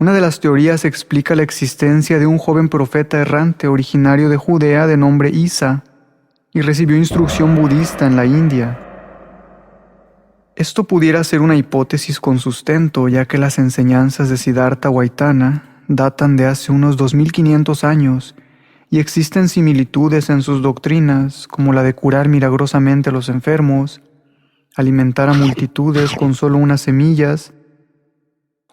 Una de las teorías explica la existencia de un joven profeta errante originario de Judea de nombre Isa y recibió instrucción budista en la India. Esto pudiera ser una hipótesis con sustento, ya que las enseñanzas de Siddhartha Gautama datan de hace unos 2500 años y existen similitudes en sus doctrinas, como la de curar milagrosamente a los enfermos, alimentar a multitudes con solo unas semillas,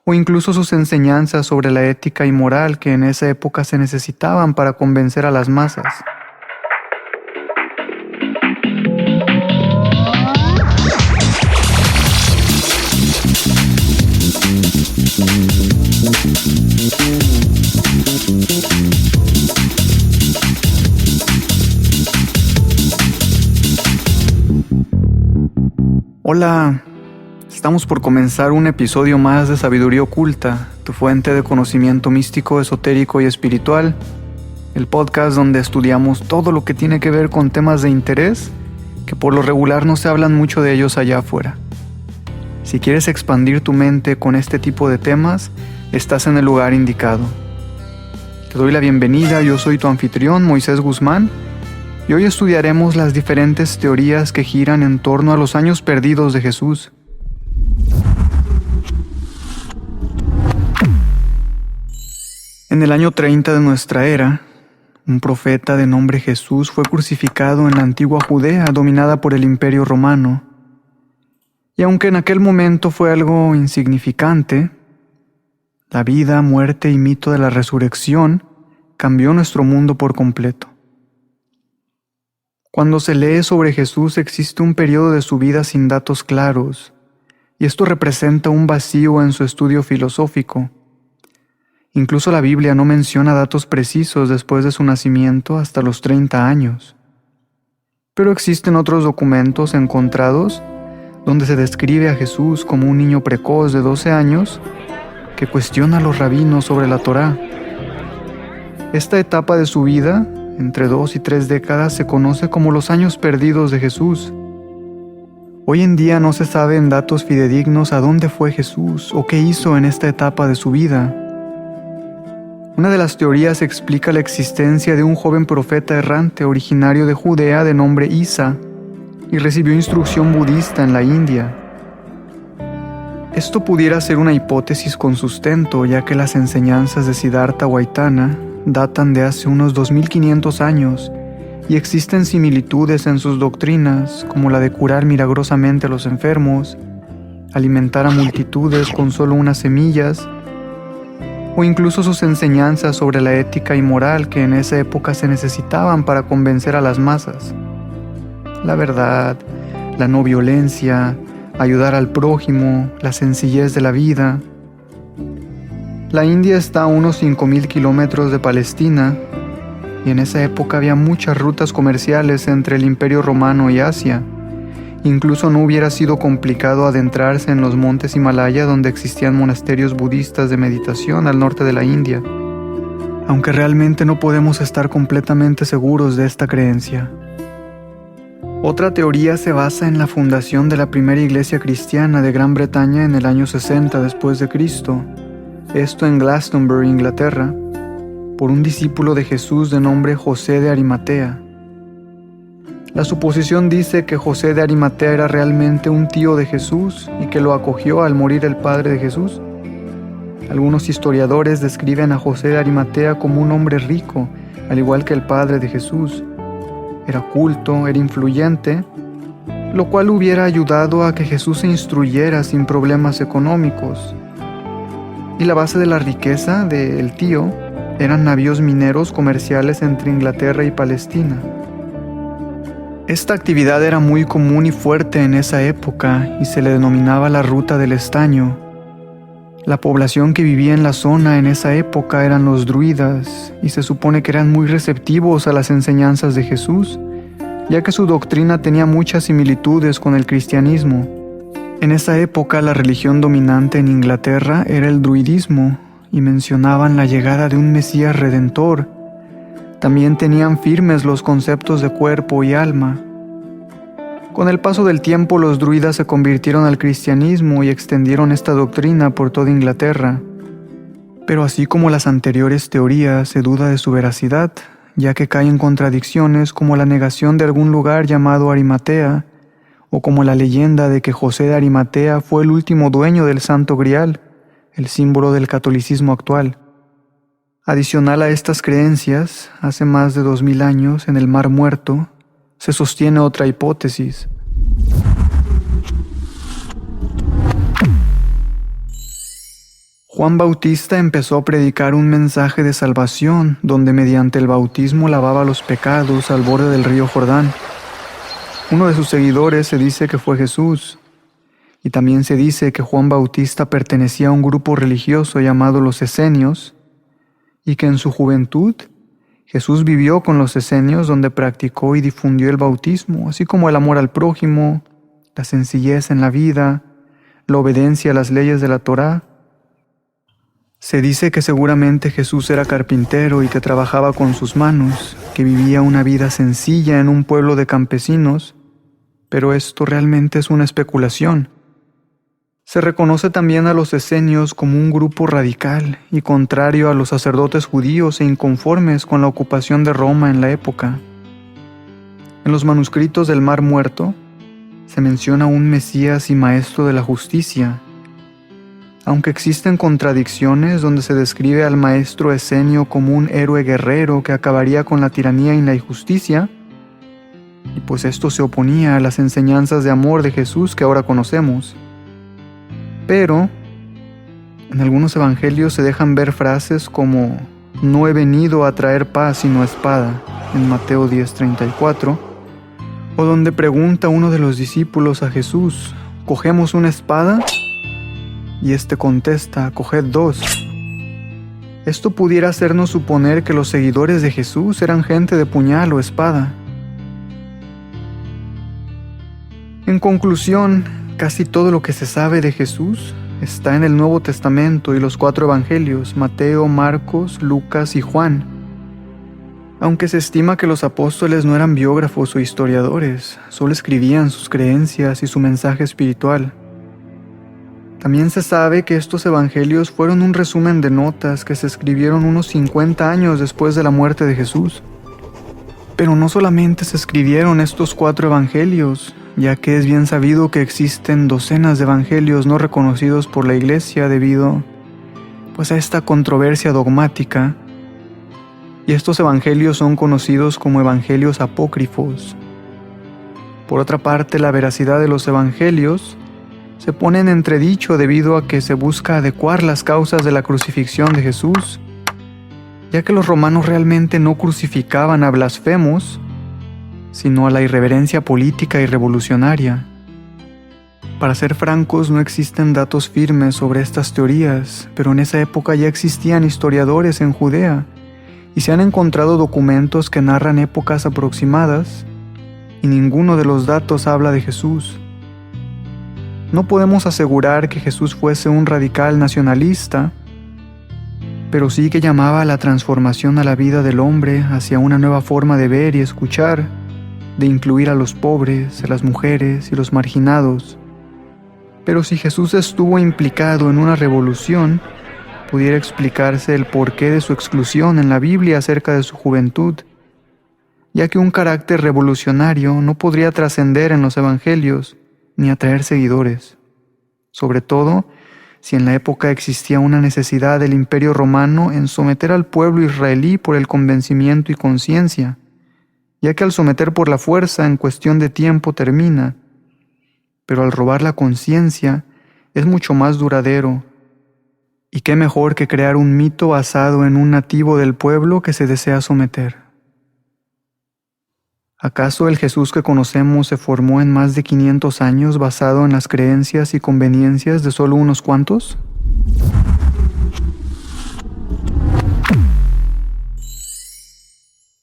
o incluso sus enseñanzas sobre la ética y moral que en esa época se necesitaban para convencer a las masas. Hola, estamos por comenzar un episodio más de Sabiduría Oculta, tu fuente de conocimiento místico, esotérico y espiritual, el podcast donde estudiamos todo lo que tiene que ver con temas de interés que por lo regular no se hablan mucho de ellos allá afuera. Si quieres expandir tu mente con este tipo de temas, estás en el lugar indicado. Te doy la bienvenida, yo soy tu anfitrión, Moisés Guzmán, y hoy estudiaremos las diferentes teorías que giran en torno a los años perdidos de Jesús. En el año 30 de nuestra era, un profeta de nombre Jesús fue crucificado en la antigua Judea dominada por el Imperio Romano. Y aunque en aquel momento fue algo insignificante, la vida, muerte y mito de la resurrección cambió nuestro mundo por completo. Cuando se lee sobre Jesús existe un periodo de su vida sin datos claros, y esto representa un vacío en su estudio filosófico. Incluso la Biblia no menciona datos precisos después de su nacimiento hasta los 30 años. Pero existen otros documentos encontrados donde se describe a Jesús como un niño precoz de 12 años que cuestiona a los rabinos sobre la Torá. Esta etapa de su vida, entre 2 y 3 décadas, se conoce como los años perdidos de Jesús. Hoy en día no se sabe en datos fidedignos a dónde fue Jesús o qué hizo en esta etapa de su vida. Una de las teorías explica la existencia de un joven profeta errante originario de Judea de nombre Isa y recibió instrucción budista en la India. Esto pudiera ser una hipótesis con sustento, ya que las enseñanzas de Siddhartha Gautama datan de hace unos 2500 años y existen similitudes en sus doctrinas, como la de curar milagrosamente a los enfermos, alimentar a multitudes con solo unas semillas, o incluso sus enseñanzas sobre la ética y moral que en esa época se necesitaban para convencer a las masas. La verdad, la no violencia, ayudar al prójimo, la sencillez de la vida. La India está a unos 5,000 kilómetros de Palestina, y en esa época había muchas rutas comerciales entre el Imperio Romano y Asia. Incluso no hubiera sido complicado adentrarse en los montes Himalaya, donde existían monasterios budistas de meditación al norte de la India, aunque realmente no podemos estar completamente seguros de esta creencia. Otra teoría se basa en la fundación de la primera iglesia cristiana de Gran Bretaña en el año 60 después de Cristo, esto en Glastonbury, Inglaterra, por un discípulo de Jesús de nombre José de Arimatea. La suposición dice que José de Arimatea era realmente un tío de Jesús y que lo acogió al morir el padre de Jesús. Algunos historiadores describen a José de Arimatea como un hombre rico, al igual que el padre de Jesús. Era culto, era influyente, lo cual hubiera ayudado a que Jesús se instruyera sin problemas económicos. Y la base de la riqueza del tío eran navíos mineros comerciales entre Inglaterra y Palestina. Esta actividad era muy común y fuerte en esa época y se le denominaba la Ruta del Estaño. La población que vivía en la zona en esa época eran los druidas y se supone que eran muy receptivos a las enseñanzas de Jesús, ya que su doctrina tenía muchas similitudes con el cristianismo. En esa época la religión dominante en Inglaterra era el druidismo y mencionaban la llegada de un Mesías redentor. También tenían firmes los conceptos de cuerpo y alma. Con el paso del tiempo los druidas se convirtieron al cristianismo y extendieron esta doctrina por toda Inglaterra. Pero así como las anteriores teorías, se duda de su veracidad, ya que cae en contradicciones como la negación de algún lugar llamado Arimatea, o como la leyenda de que José de Arimatea fue el último dueño del Santo Grial, el símbolo del catolicismo actual. Adicional a estas creencias, hace más de 2000 años, en el Mar Muerto, se sostiene otra hipótesis. Juan Bautista empezó a predicar un mensaje de salvación, donde mediante el bautismo lavaba los pecados al borde del río Jordán. Uno de sus seguidores se dice que fue Jesús, y también se dice que Juan Bautista pertenecía a un grupo religioso llamado los Esenios, y que en su juventud Jesús vivió con los esenios, donde practicó y difundió el bautismo, así como el amor al prójimo, la sencillez en la vida, la obediencia a las leyes de la Torá. Se dice que seguramente Jesús era carpintero y que trabajaba con sus manos, que vivía una vida sencilla en un pueblo de campesinos, pero esto realmente es una especulación. Se reconoce también a los esenios como un grupo radical y contrario a los sacerdotes judíos e inconformes con la ocupación de Roma en la época. En los manuscritos del Mar Muerto se menciona un Mesías y Maestro de la Justicia. Aunque existen contradicciones donde se describe al maestro esenio como un héroe guerrero que acabaría con la tiranía y la injusticia, y pues esto se oponía a las enseñanzas de amor de Jesús que ahora conocemos. Pero en algunos evangelios se dejan ver frases como «No he venido a traer paz sino espada», en Mateo 10:34, o donde pregunta uno de los discípulos a Jesús «¿Cogemos una espada?», y éste contesta «Coged dos». Esto pudiera hacernos suponer que los seguidores de Jesús eran gente de puñal o espada. En conclusión, casi todo lo que se sabe de Jesús está en el Nuevo Testamento y los 4 evangelios, Mateo, Marcos, Lucas y Juan. Aunque se estima que los apóstoles no eran biógrafos o historiadores, solo escribían sus creencias y su mensaje espiritual. También se sabe que estos evangelios fueron un resumen de notas que se escribieron unos 50 años después de la muerte de Jesús. Pero no solamente se escribieron estos 4 evangelios, ya que es bien sabido que existen docenas de evangelios no reconocidos por la Iglesia debido a esta controversia dogmática, y estos evangelios son conocidos como evangelios apócrifos. Por otra parte, la veracidad de los evangelios se pone en entredicho debido a que se busca adecuar las causas de la crucifixión de Jesús, ya que los romanos realmente no crucificaban a blasfemos, sino a la irreverencia política y revolucionaria. Para ser francos, no existen datos firmes sobre estas teorías, pero en esa época ya existían historiadores en Judea, y se han encontrado documentos que narran épocas aproximadas, y ninguno de los datos habla de Jesús. No podemos asegurar que Jesús fuese un radical nacionalista, pero sí que llamaba a la transformación a la vida del hombre hacia una nueva forma de ver y escuchar, de incluir a los pobres, a las mujeres y los marginados. Pero si Jesús estuvo implicado en una revolución, pudiera explicarse el porqué de su exclusión en la Biblia acerca de su juventud, ya que un carácter revolucionario no podría trascender en los evangelios ni atraer seguidores, sobre todo si en la época existía una necesidad del Imperio Romano en someter al pueblo israelí por el convencimiento y conciencia, ya que al someter por la fuerza en cuestión de tiempo termina, pero al robar la conciencia es mucho más duradero. Y qué mejor que crear un mito basado en un nativo del pueblo que se desea someter. ¿Acaso el Jesús que conocemos se formó en más de 500 años basado en las creencias y conveniencias de solo unos cuantos?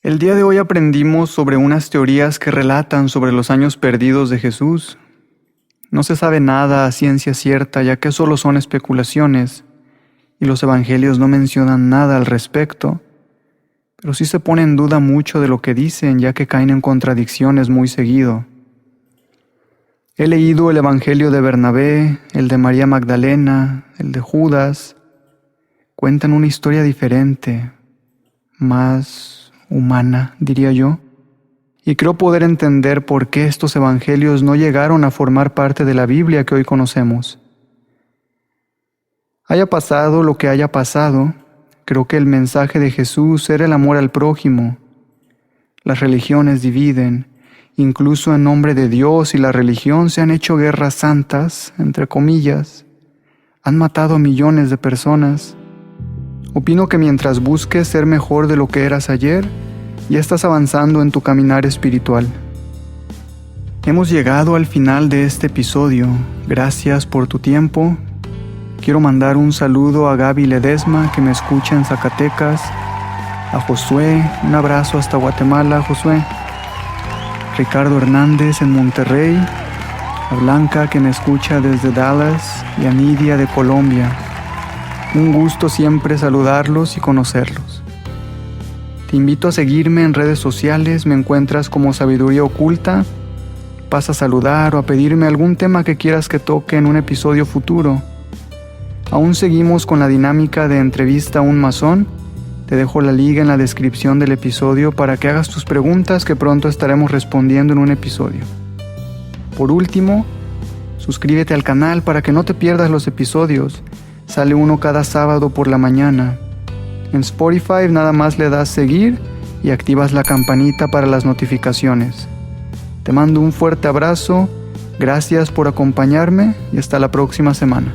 El día de hoy aprendimos sobre unas teorías que relatan sobre los años perdidos de Jesús. No se sabe nada a ciencia cierta, ya que solo son especulaciones, y los evangelios no mencionan nada al respecto, pero sí se pone en duda mucho de lo que dicen, ya que caen en contradicciones muy seguido. He leído el evangelio de Bernabé, el de María Magdalena, el de Judas, cuentan una historia diferente, más humana, diría yo, y creo poder entender por qué estos evangelios no llegaron a formar parte de la Biblia que hoy conocemos. Haya pasado lo que haya pasado, creo que el mensaje de Jesús era el amor al prójimo. Las religiones dividen, incluso en nombre de Dios y la religión se han hecho guerras santas, entre comillas. Han matado a millones de personas. Opino que mientras busques ser mejor de lo que eras ayer, ya estás avanzando en tu caminar espiritual. Hemos llegado al final de este episodio. Gracias por tu tiempo. Quiero mandar un saludo a Gaby Ledesma, que me escucha en Zacatecas, a Josué, un abrazo hasta Guatemala, Josué, Ricardo Hernández en Monterrey, a Blanca, que me escucha desde Dallas, y a Nidia de Colombia. Un gusto siempre saludarlos y conocerlos. Te invito a seguirme en redes sociales, me encuentras como Sabiduría Oculta. Pasa a saludar o a pedirme algún tema que quieras que toque en un episodio futuro. Aún seguimos con la dinámica de entrevista a un masón. Te dejo la liga en la descripción del episodio para que hagas tus preguntas que pronto estaremos respondiendo en un episodio. Por último, suscríbete al canal para que no te pierdas los episodios. Sale uno cada sábado por la mañana. En Spotify nada más le das seguir y activas la campanita para las notificaciones. Te mando un fuerte abrazo, gracias por acompañarme y hasta la próxima semana.